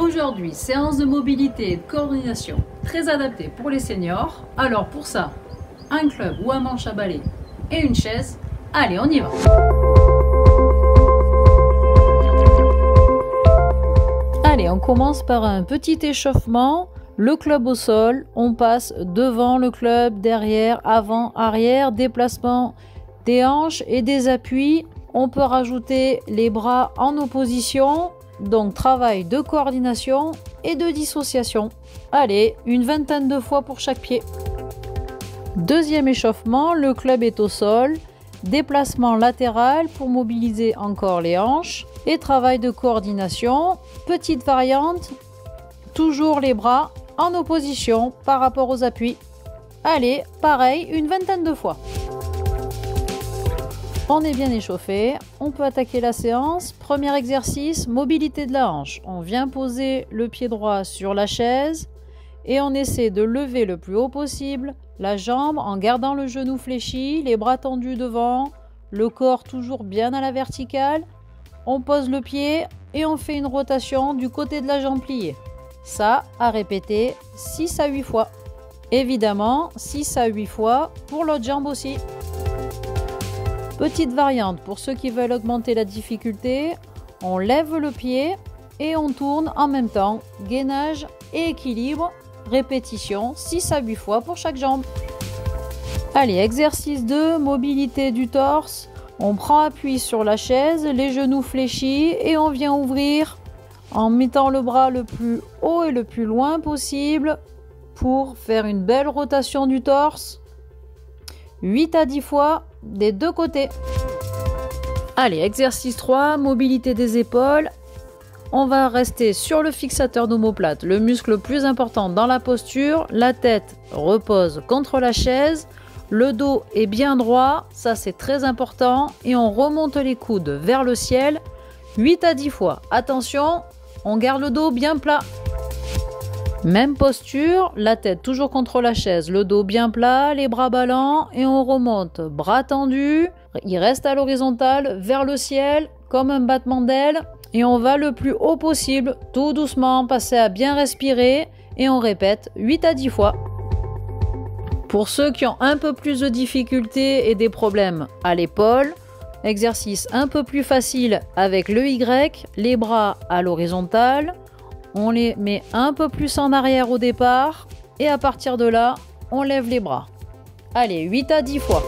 Aujourd'hui, séance de mobilité et de coordination très adaptée pour les seniors. Alors pour ça, un club ou un manche à balai et une chaise. Allez, on y va! Allez, on commence par un petit échauffement. Le club au sol, on passe devant le club, derrière, avant, arrière, déplacement des hanches et des appuis. On peut rajouter les bras en opposition, donc travail de coordination et de dissociation. Allez, une vingtaine de fois pour chaque pied. Deuxième échauffement, le club est au sol, déplacement latéral pour mobiliser encore les hanches et travail de coordination. Petite variante, toujours les bras en opposition par rapport aux appuis. Allez, pareil, une vingtaine de fois. On est bien échauffé, on peut attaquer la séance. Premier exercice, mobilité de la hanche. On vient poser le pied droit sur la chaise et on essaie de lever le plus haut possible la jambe en gardant le genou fléchi, les bras tendus devant, le corps toujours bien à la verticale. On pose le pied et on fait une rotation du côté de la jambe pliée. Ça, à répéter 6 à 8 fois. Évidemment, 6 à 8 fois pour l'autre jambe aussi. Petite variante pour ceux qui veulent augmenter la difficulté, on lève le pied et on tourne en même temps. Gainage et équilibre, répétition 6 à 8 fois pour chaque jambe. Allez, exercice 2, mobilité du torse. On prend appui sur la chaise, les genoux fléchis et on vient ouvrir en mettant le bras le plus haut et le plus loin possible pour faire une belle rotation du torse. 8 à 10 fois des deux côtés. Allez, exercice 3, mobilité des épaules. On va rester sur le fixateur d'omoplate, le muscle le plus important dans la posture. La tête repose contre la chaise. Le dos est bien droit, ça c'est très important. Et on remonte les coudes vers le ciel 8 à 10 fois. Attention, on garde le dos bien plat. Même posture, la tête toujours contre la chaise, le dos bien plat, les bras ballants et on remonte, bras tendus, il reste à l'horizontale vers le ciel comme un battement d'aile et on va le plus haut possible, tout doucement, passer à bien respirer et on répète 8 à 10 fois. Pour ceux qui ont un peu plus de difficultés et des problèmes à l'épaule, exercice un peu plus facile avec le Y, les bras à l'horizontale. On les met un peu plus en arrière au départ et à partir de là, on lève les bras. Allez, 8 à 10 fois.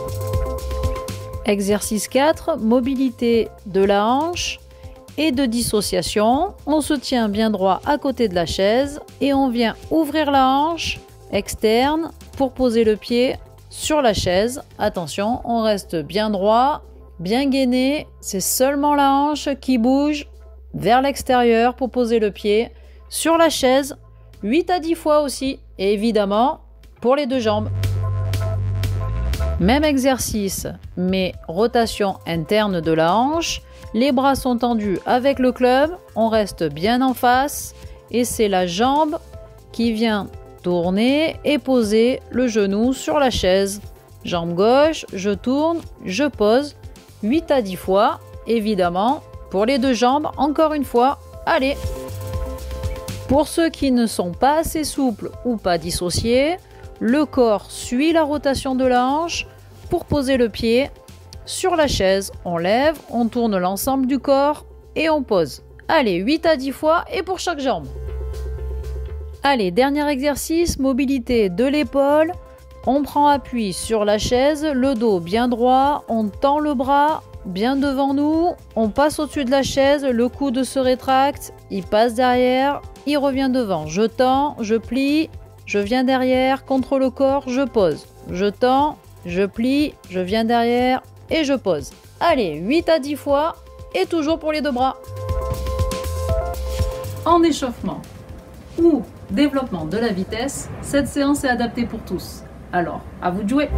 Exercice 4, mobilité de la hanche et de dissociation. On se tient bien droit à côté de la chaise et on vient ouvrir la hanche externe pour poser le pied sur la chaise. Attention, on reste bien droit, bien gainé. C'est seulement la hanche qui bouge vers l'extérieur pour poser le pied sur la chaise, 8 à 10 fois aussi, et évidemment pour les deux jambes. Même exercice, mais rotation interne de la hanche. Les bras sont tendus avec le club, on reste bien en face, et c'est la jambe qui vient tourner et poser le genou sur la chaise. Jambe gauche, je tourne, je pose, 8 à 10 fois, évidemment, pour les deux jambes, encore une fois, allez! Pour ceux qui ne sont pas assez souples ou pas dissociés, le corps suit la rotation de la hanche pour poser le pied sur la chaise. On lève, on tourne l'ensemble du corps et on pose. Allez, 8 à 10 fois et pour chaque jambe. Allez, dernier exercice, mobilité de l'épaule. On prend appui sur la chaise, le dos bien droit, on tend le bras bien devant nous, on passe au-dessus de la chaise, le coude se rétracte, il passe derrière, il revient devant. Je tends, je plie, je viens derrière, contre le corps, je pose. Je tends, je plie, je viens derrière et je pose. Allez, 8 à 10 fois et toujours pour les deux bras. En échauffement ou développement de la vitesse, cette séance est adaptée pour tous. Alors, à vous de jouer!